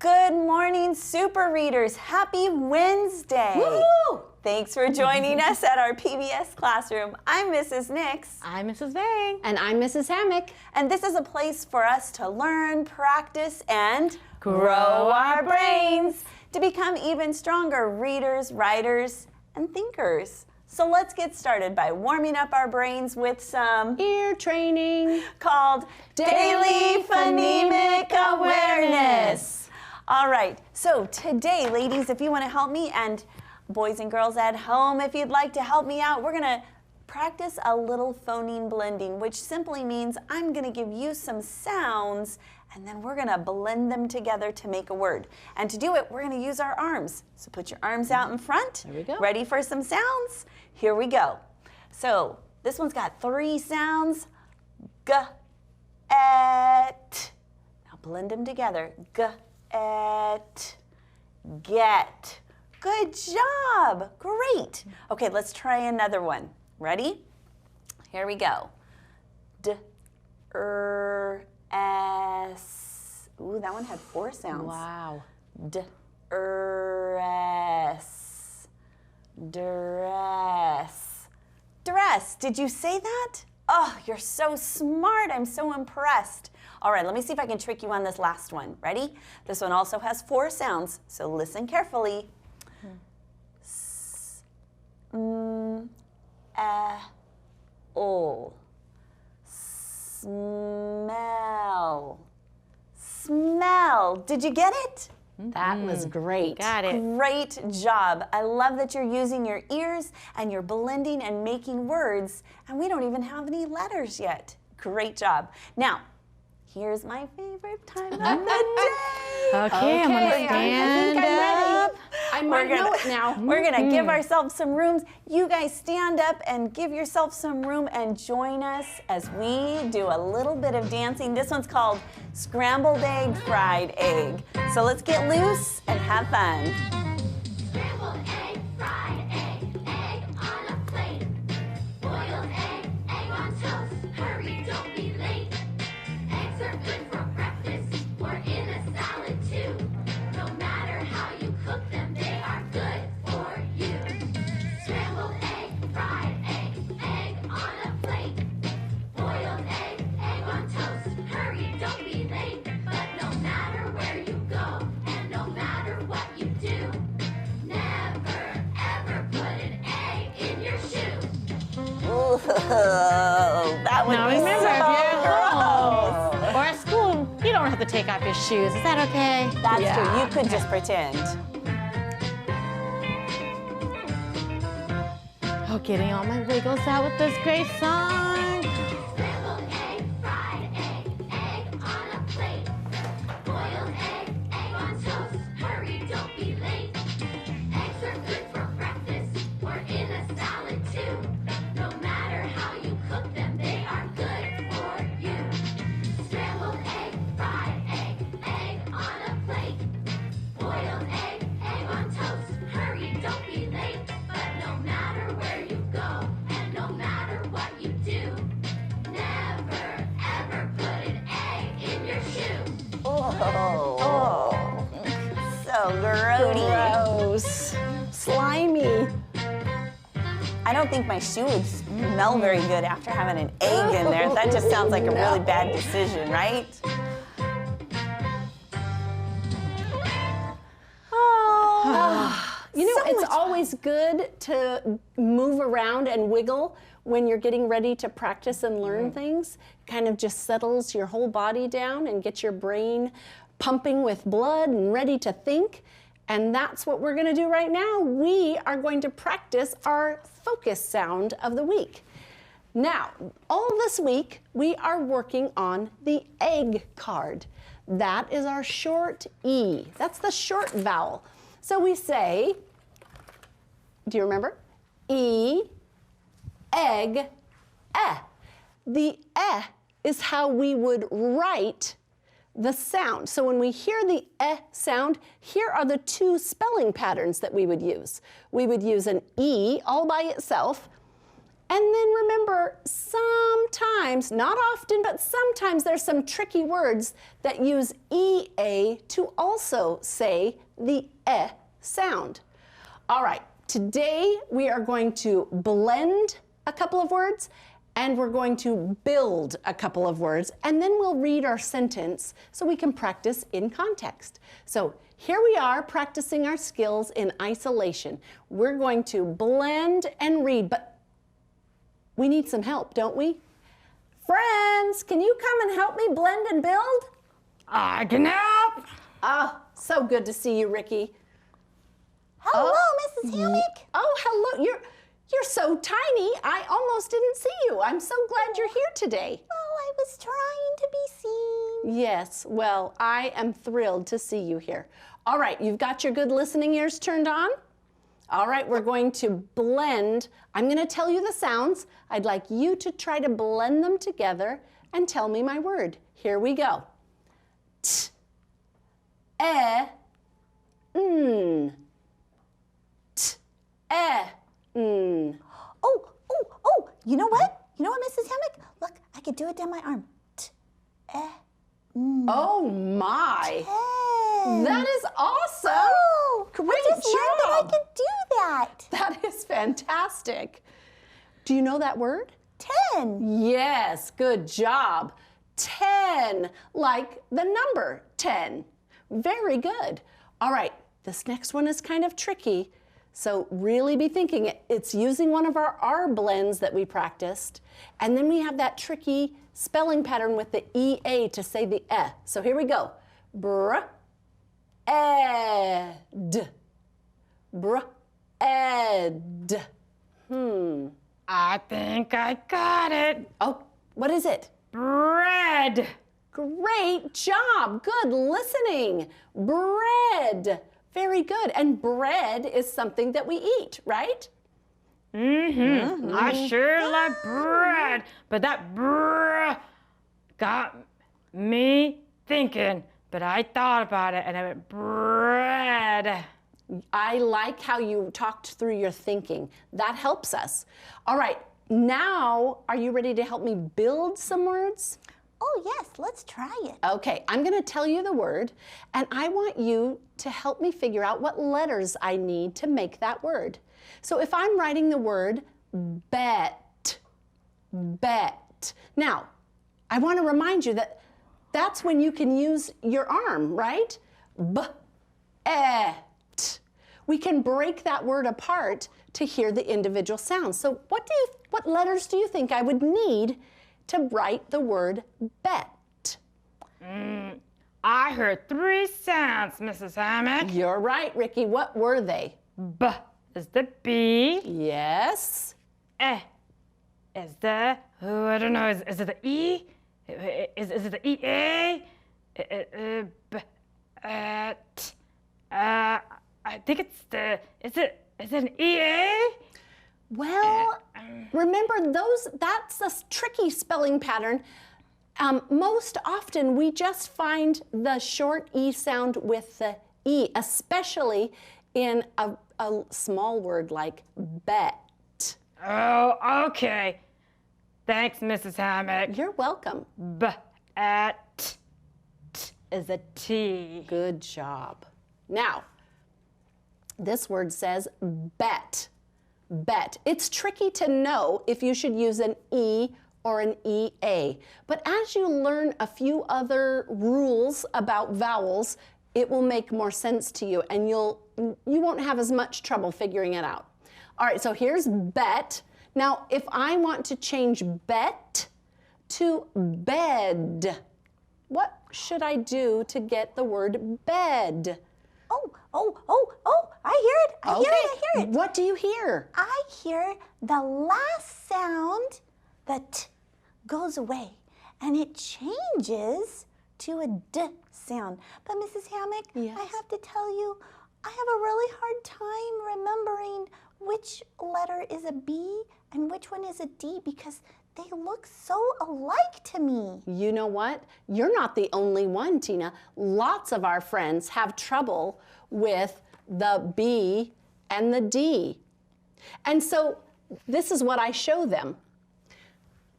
Good morning, super readers. Happy Wednesday. Woo! Thanks for joining us at our PBS classroom. I'm Mrs. Nix. I'm Mrs. Vang. And I'm Mrs. Hammock. And this is a place for us to learn, practice, and grow our brains to become even stronger readers, writers, and thinkers. So let's get started by warming up our brains with some Ear training called Daily Phonemic Awareness. All right, so today, ladies, if you want to help me, and boys and girls at home, if you'd like to help me out, we're going to practice a little phoneme blending, which simply means I'm going to give you some sounds, and then we're going to blend them together to make a word. And to do it, we're going to use our arms. So put your arms out in front. There we go. Ready for some sounds? Here we go. So this one's got 3 sounds. G, et. Now blend them together. G, et, get. Good job. Great. Okay, let's try another one. Ready? Here we go. D, s. Ooh, that one had 4 sounds. Wow. D, s. Dress. Dress. Did you say that? Oh, you're so smart. I'm so impressed. All right, let me see if I can trick you on this last one. Ready? This one also has 4 sounds, so listen carefully. S, m, o. Smell. Smell. Did you get it? That was great. Got it. Great job. I love that you're using your ears and you're blending and making words, and we don't even have any letters yet. Great job. Now, here's my favorite time of the day. Okay, I'm gonna I stand think I'm ready. up. I might know it now. We're gonna give ourselves some rooms. You guys stand up and give yourself some room and join us as we do a little bit of dancing. This one's called Scrambled Egg, Fried Egg. So let's get loose and have fun. Scrambled egg, fried egg, egg on a plate. Boiled egg, egg on toast. Hurry, don't be late. Eggs are good for breakfast or in a salad too. No matter how you cook them, they are good for you. Scrambled egg, fried egg, egg on a plate. Boiled egg, egg on toast. Hurry, don't be late. But no matter where you go and no matter what you do, never ever put an egg in your shoe. Ooh, that would Now be remember, so if you're at gross. home or at school, you don't have to take off your shoes. Is that okay? That's true. You could just pretend. Oh, getting all my wiggles out with this great song. Scrambled egg, fried egg, egg on a plate. Boiled egg, egg on toast. Hurry, don't be late. Eggs are good for breakfast or in a salad too. No matter how you cook them, they are good for you. Scrambled egg, fried egg, egg on a plate. Boiled egg, egg on toast. Hurry, don't be late. But no matter where you go and no matter what you do, never ever put an egg in your shoe. Oh, so grody. Gross. Slimy. I don't think my shoe would smell very good after having an egg in there. That just sounds like a really bad decision, right? Oh, You know, so it's much always good to move around and wiggle when you're getting ready to practice and learn things. Kind of just settles your whole body down and gets your brain pumping with blood and ready to think. And that's what we're going to do right now. We are going to practice our focus sound of the week. Now, all this week, we are working on the egg card. That is our short E. That's the short vowel. So we say, do you remember? E, egg, eh. The eh is how we would write the sound. So when we hear the eh sound, here are the 2 spelling patterns that we would use. We would use an E all by itself, And then remember, sometimes, not often, but sometimes there's some tricky words that use EA to also say the eh sound. All right, today we are going to blend a couple of words and we're going to build a couple of words, and then we'll read our sentence so we can practice in context. So here we are practicing our skills in isolation. We're going to blend and read, but we need some help, don't we? Friends, can you come and help me blend and build? I can help. Oh, so good to see you, Ricky. Hello, Mrs. Hammock. Oh, hello. You're so tiny. I almost didn't see you. I'm so glad you're here today. Well, I was trying to be seen. Yes, well, I am thrilled to see you here. All right, you've got your good listening ears turned on? All right, we're going to blend. I'm going to tell you the sounds. I'd like you to try to blend them together and tell me my word. Here we go. T, e, n. T, e, n. Oh, you know what? You know what, Mrs. Hammock? Look, I could do it down my arm. Oh my! That is awesome! Oh, Great I just learned that I job. could do that. That is fantastic. Do you know that word? 10. Yes, good job. 10, like the number 10. Very good. All right, this next one is kind of tricky, so really be thinking. It's using one of our R blends that we practiced, and then we have that tricky spelling pattern with the EA to say the eh. So here we go. Br-ed. Br-ed. I think I got it. Oh, what is it? Bread. Great job. Good listening. Bread. Very good. And bread is something that we eat, right? I sure like bread, but that brr got me thinking. But I thought about it and I went bread. I like how you talked through your thinking. That helps us. All right. Now, are you ready to help me build some words? Oh, yes, let's try it. Okay, I'm going to tell you the word, and I want you to help me figure out what letters I need to make that word. So if I'm writing the word bet, bet. Now, I want to remind you that that's when you can use your arm, right? Bet. We can break that word apart to hear the individual sounds. So what letters do you think I would need to write the word bet? I heard 3 sounds, Mrs. Hammock. You're right, Ricky. What were they? B is the B. Yes. Eh is the, oh, I don't know, is it the E? Is it the EA? I think it's the, is it an EA? Well, remember that's a tricky spelling pattern. Most often we just find the short E sound with the E, especially in a small word like bet. Oh, okay. Thanks, Mrs. Hammock. You're welcome. Bet is a T. Good job. Now, this word says bet. Bet. It's tricky to know if you should use an E or an EA. But as you learn a few other rules about vowels, it will make more sense to you and you won't have as much trouble figuring it out. All right, so here's bet. Now, if I want to change bet to bed, what should I do to get the word bed? Oh, I hear it. What do you hear? I hear the last sound, the T, goes away, and it changes to a D sound. But Mrs. Hammock, Yes? I have to tell you, I have a really hard time remembering which letter is a B and which one is a D because they look so alike to me. You know what? You're not the only one, Tina. Lots of our friends have trouble with the B and the D. And so this is what I show them.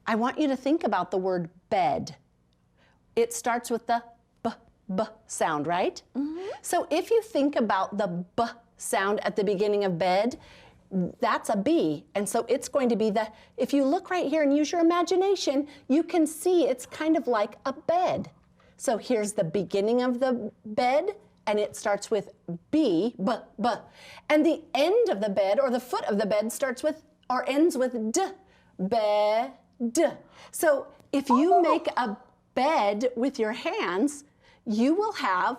I want you to think about the word bed. It starts with the b sound, right? So if you think about the b sound at the beginning of bed, that's a B. And so it's going to be the, if you look right here and use your imagination, you can see it's kind of like a bed. So here's the beginning of the bed, and it starts with B, b. And the end of the bed, or the foot of the bed, starts with, or ends with D, bed. So if you make a bed with your hands, you will have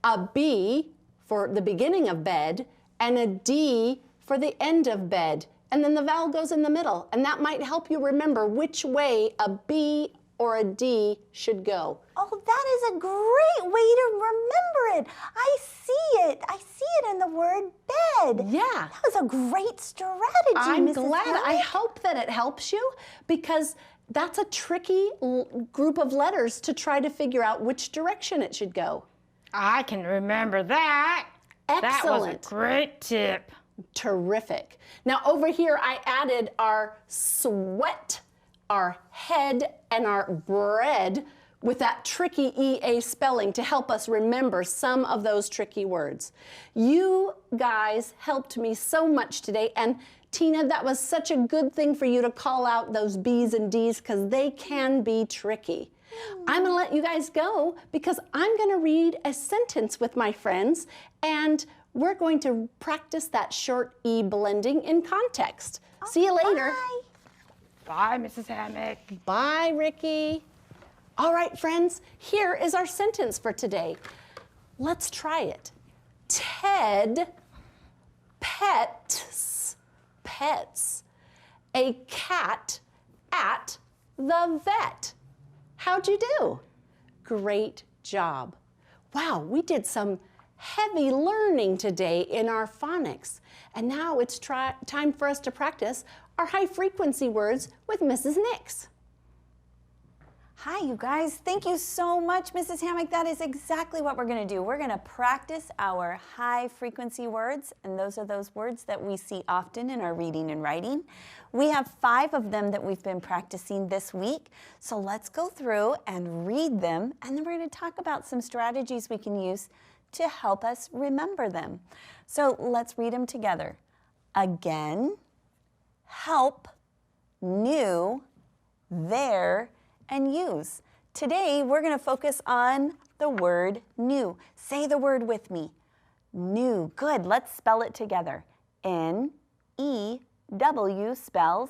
a B for the beginning of bed and a D for the end of bed. And then the vowel goes in the middle. And that might help you remember which way a B or a D should go. Oh, that is a great way to remember it. I see it. I see it in the word bed. Yeah. That was a great strategy, I'm Mrs. glad. I Hammock. hope that it helps you, because that's a tricky group of letters to try to figure out which direction it should go. I can remember that. That was Excellent. a great tip. Terrific. Now over here I added our sweat, our head, and our bread with that tricky EA spelling to help us remember some of those tricky words. You guys helped me so much today, and Tina, that was such a good thing for you to call out those B's and D's, because they can be tricky. I'm gonna let you guys go because I'm gonna read a sentence with my friends, and we're going to practice that short E blending in context. See you later. Bye, Mrs. Hammock. Bye, Ricky. All right, friends, here is our sentence for today. Let's try it. Ted pets a cat at the vet. How'd you do? Great job. Wow, we did some heavy learning today in our phonics. And now it's time for us to practice our high frequency words with Mrs. Nix. Hi, you guys. Thank you so much, Mrs. Hammock. That is exactly what we're going to do. We're going to practice our high frequency words, and those are those words that we see often in our reading and writing. We have 5 of them that we've been practicing this week. So let's go through and read them, and then we're going to talk about some strategies we can use to help us remember them. So let's read them together. Again, help, new, there, and use. Today, we're going to focus on the word new. Say the word with me. New. Good. Let's spell it together. N-E-W spells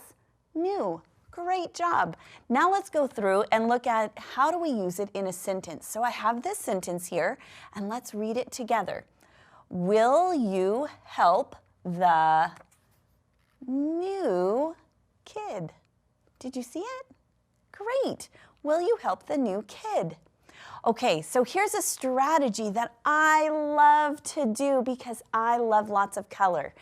new. Great job. Now let's go through and look at how do we use it in a sentence. So I have this sentence here, and let's read it together. Will you help the new kid? Did you see it? Great. Will you help the new kid? Okay, so here's a strategy that I love to do because I love lots of color.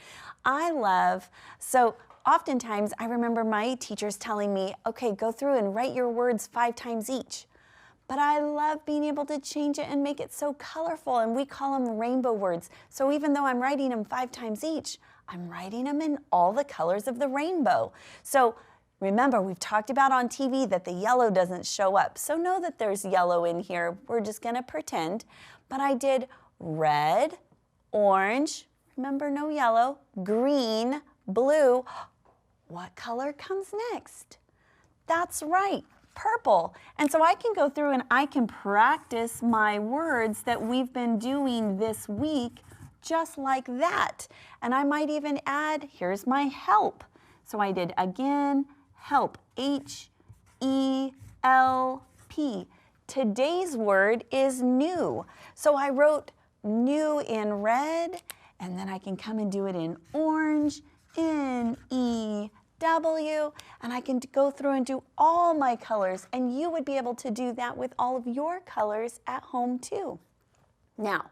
So oftentimes I remember my teachers telling me, okay, go through and write your words 5 times each. But I love being able to change it and make it so colorful, and we call them rainbow words. So even though I'm writing them 5 times each, I'm writing them in all the colors of the rainbow. So remember, we've talked about on TV that the yellow doesn't show up. So know that there's yellow in here. We're just gonna pretend. But I did red, orange, remember no yellow, green, blue. What color comes next? That's right, purple. And so I can go through and I can practice my words that we've been doing this week just like that. And I might even add, here's my help. So I did again, help, H-E-L-P. Today's word is new. So I wrote new in red, and then I can come and do it in orange, N-E-W, and I can go through and do all my colors, and you would be able to do that with all of your colors at home too. Now,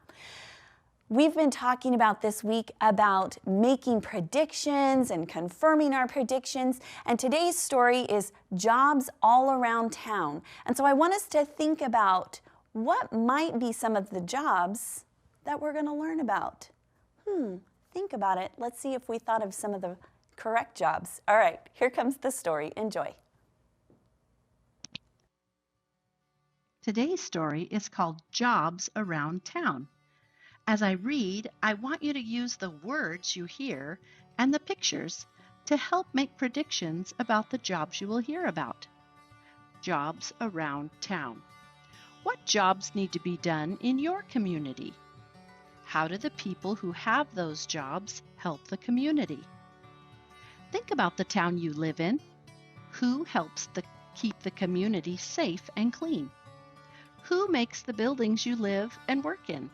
we've been talking about this week about making predictions and confirming our predictions, and today's story is jobs all around town. And so I want us to think about what might be some of the jobs that we're going to learn about. Think about it. Let's see if we thought of some of the correct jobs. All right, here comes the story. Enjoy. Today's story is called Jobs Around Town. As I read, I want you to use the words you hear and the pictures to help make predictions about the jobs you will hear about. Jobs around town. What jobs need to be done in your community? How do the people who have those jobs help the community? Think about the town you live in. Who helps keep the community safe and clean? Who makes the buildings you live and work in?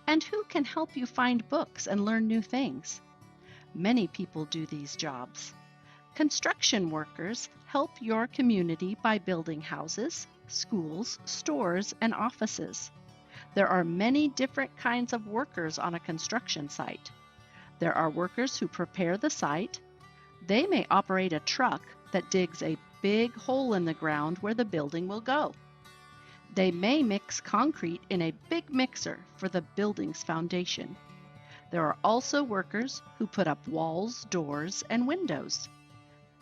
And who can help you find books and learn new things? Many people do these jobs. Construction workers help your community by building houses, schools, stores, and offices. There are many different kinds of workers on a construction site. There are workers who prepare the site. They may operate a truck that digs a big hole in the ground where the building will go. They may mix concrete in a big mixer for the building's foundation. There are also workers who put up walls, doors, and windows.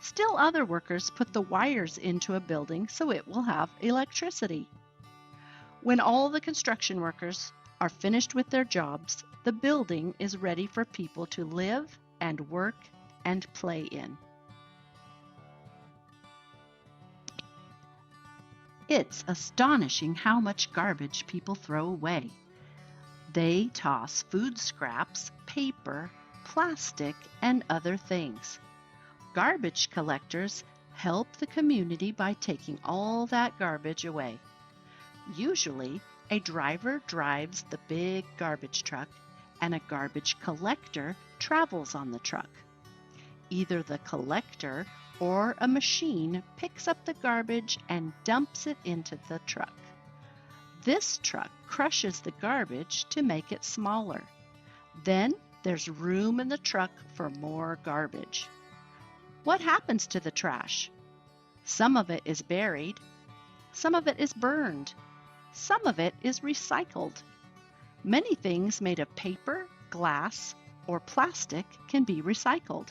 Still other workers put the wires into a building so it will have electricity. When all the construction workers are finished with their jobs, the building is ready for people to live and work and play in. It's astonishing how much garbage people throw away. They toss food scraps, paper, plastic, and other things. Garbage collectors help the community by taking all that garbage away. Usually, a driver drives the big garbage truck and a garbage collector travels on the truck. Either the collector or a machine picks up the garbage and dumps it into the truck. This truck crushes the garbage to make it smaller. Then there's room in the truck for more garbage. What happens to the trash? Some of it is buried. Some of it is burned. Some of it is recycled. Many things made of paper, glass, or plastic can be recycled.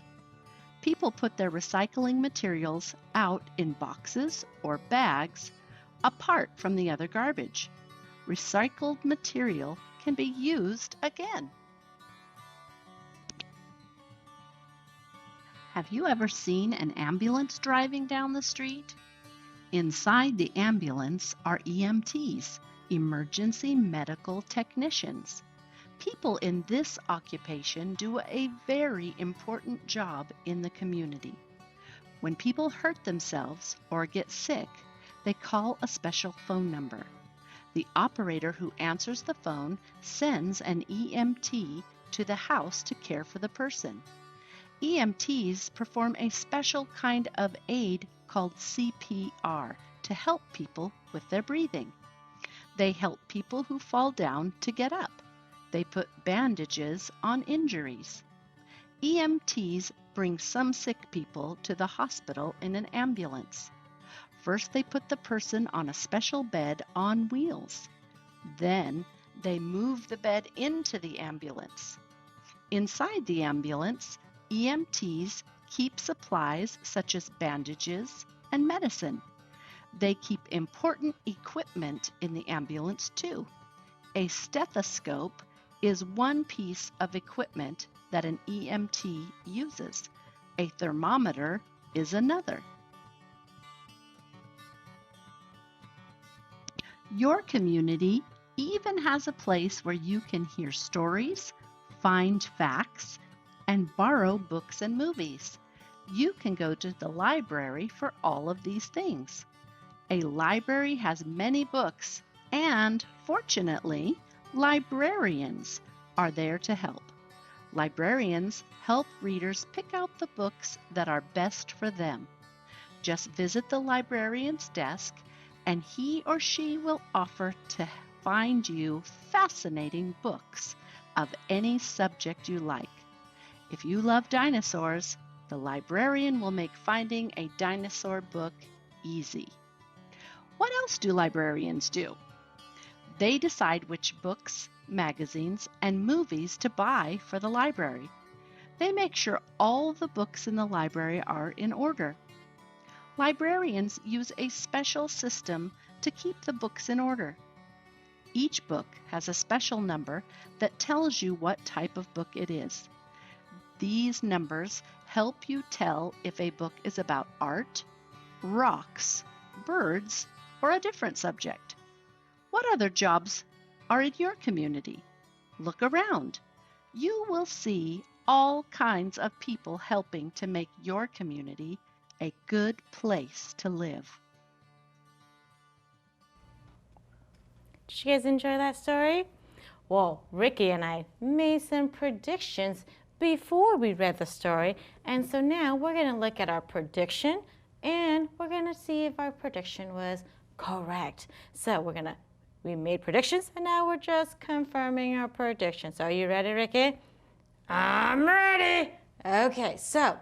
People put their recycling materials out in boxes or bags apart from the other garbage. Recycled material can be used again. Have you ever seen an ambulance driving down the street? Inside the ambulance are EMTs, emergency medical technicians. People in this occupation do a very important job in the community. When people hurt themselves or get sick, they call a special phone number. The operator who answers the phone sends an EMT to the house to care for the person. EMTs perform a special kind of aid called CPR to help people with their breathing. They help people who fall down to get up. They put bandages on injuries. EMTs bring some sick people to the hospital in an ambulance. First, they put the person on a special bed on wheels. Then, they move the bed into the ambulance. Inside the ambulance, EMTs keep supplies such as bandages and medicine. They keep important equipment in the ambulance too. A stethoscope is one piece of equipment that an EMT uses. A thermometer is another. Your community even has a place where you can hear stories, find facts, and borrow books and movies. You can go to the library for all of these things. A library has many books, and fortunately, librarians are there to help. Librarians help readers pick out the books that are best for them. Just visit the librarian's desk, and he or she will offer to find you fascinating books of any subject you like. If you love dinosaurs, the librarian will make finding a dinosaur book easy. What else do librarians do? They decide which books, magazines, and movies to buy for the library. They make sure all the books in the library are in order. Librarians use a special system to keep the books in order. Each book has a special number that tells you what type of book it is. These numbers help you tell if a book is about art, rocks, birds, or a different subject. What other jobs are in your community? Look around. You will see all kinds of people helping to make your community a good place to live. Did you guys enjoy that story? Well, Ricky and I made some predictions before we read the story, and so now we're going to look at our prediction and we're going to see if our prediction was correct. So we made predictions and now we're just confirming our predictions. Are you ready, Ricky? I'm ready. Okay, so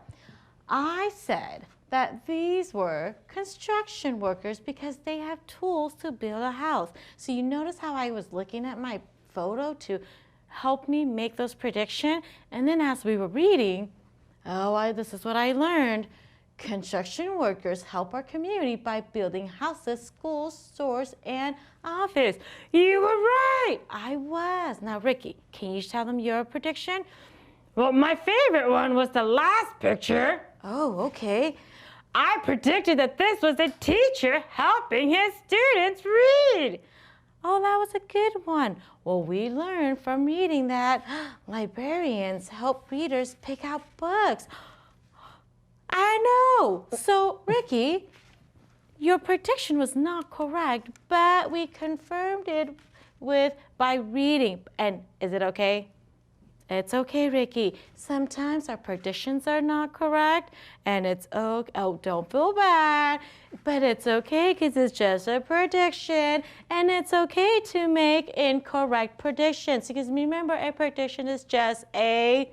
I said that these were construction workers because they have tools to build a house. So you notice how I was looking at my photo to help me make those predictions? And then as we were reading, this is what I learned. Construction workers help our community by building houses, schools, stores, and offices. You were right. I was. Now, Ricky, can you tell them your prediction? Well, my favorite one was the last picture. Oh, okay. I predicted that this was a teacher helping his students read. Oh, that was a good one. Well, we learned from reading that librarians help readers pick out books. I know. So, Ricky, your prediction was not correct, but we confirmed it by reading. And is it okay? It's okay, Ricky. Sometimes our predictions are not correct, and it's okay. Oh, don't feel bad, but it's okay because it's just a prediction, and it's okay to make incorrect predictions because remember, a prediction is just a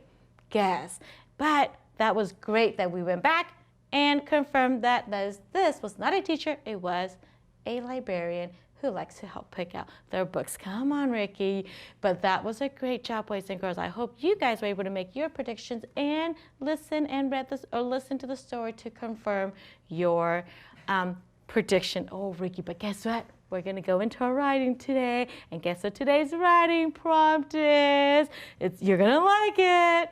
guess. But that was great that we went back and confirmed that this was not a teacher, it was a librarian who likes to help pick out their books. Come on, Ricky. But that was a great job, boys and girls. I hope you guys were able to make your predictions and listen to the story to confirm your prediction. Oh, Ricky, but guess what? We're gonna go into our writing today, and guess what today's writing prompt is? You're gonna like it.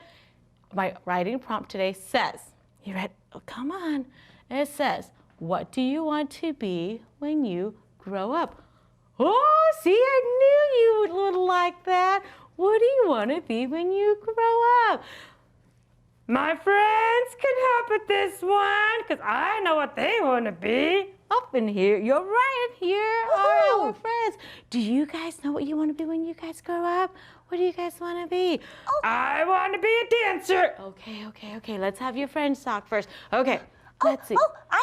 My writing prompt today says, you read? Oh, come on. It says, what do you want to be when you grow up? Oh, see, I knew you would like that. What do you want to be when you grow up? My friends can help with this one because I know what they want to be. Up in here, you're right. Here are our friends. Do you guys know what you want to be when you guys grow up? What do you guys want to be? I want to be a dancer. Okay. Let's have your friends talk first. Okay, let's see. Oh, I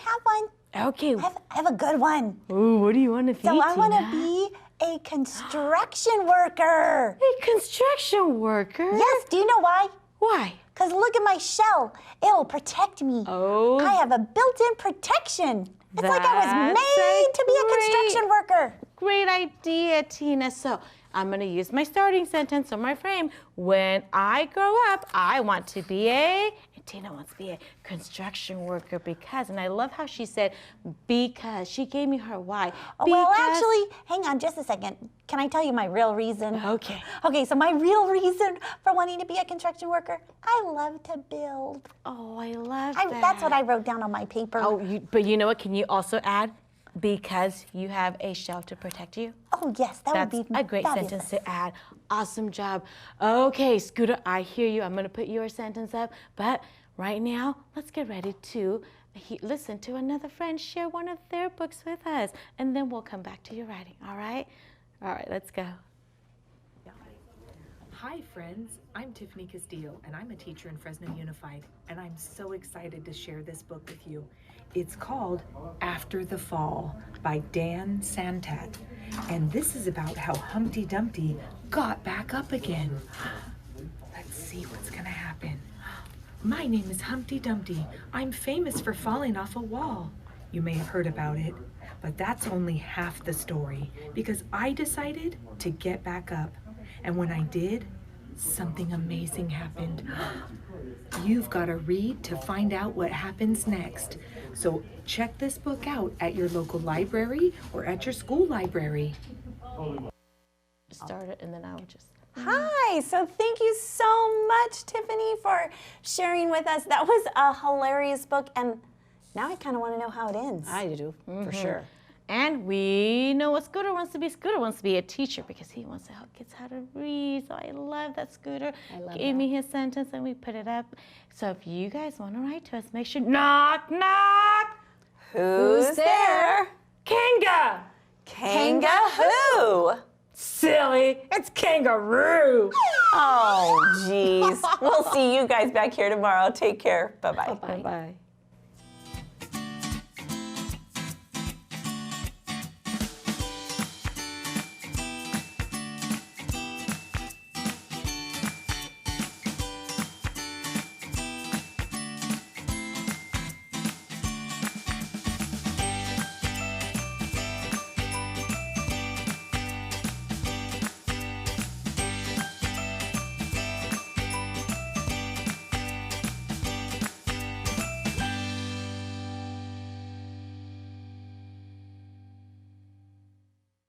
have one. Okay. I have a good one. Ooh, what do you want to be, So I want Tina? to be a construction worker. A construction worker? Yes, do you know why? Why? Because look at my shell. It'll protect me. Oh. I have a built-in protection. It's like I was That's made to be a construction worker. Great idea, Tina. So I'm going to use my starting sentence on my frame. When I grow up, I want to be and Tina wants to be a construction worker because, and I love how she said because. She gave me her why. Well, actually, hang on just a second. Can I tell you my real reason? Okay. Okay, so my real reason for wanting to be a construction worker, I love to build. Oh, I love that. That's what I wrote down on my paper. But you know what? Can you also add because you have a shell to protect you? Oh, yes, that That's would be a great fabulous. sentence to add. Awesome job. Okay, Scooter, I hear you. I'm going to put your sentence up. But right now, let's get ready to listen to another friend share one of their books with us. And then we'll come back to your writing, all right? All right, let's go. Hi friends, I'm Tiffany Castillo and I'm a teacher in Fresno Unified and I'm so excited to share this book with you. It's called After the Fall by Dan Santat and this is about how Humpty Dumpty got back up again. Let's see what's gonna happen. My name is Humpty Dumpty. I'm famous for falling off a wall. You may have heard about it, but that's only half the story because I decided to get back up. And when I did, something amazing happened. You've got to read to find out what happens next. So check this book out at your local library or at your school library. Start it, and then I would just. Hi, so thank you so much, Tiffany, for sharing with us. That was a hilarious book, and now I kind of want to know how it ends. I do, for sure. And we know what Scooter wants to be. Scooter wants to be a teacher because he wants to help kids how to read. So I love that Scooter gave me his sentence and we put it up. So if you guys want to write to us, make sure knock, knock. Who's there? Kinga! Kanga who? Silly, it's kangaroo. Oh, geez. We'll see you guys back here tomorrow. Take care. Bye-bye. Bye-bye.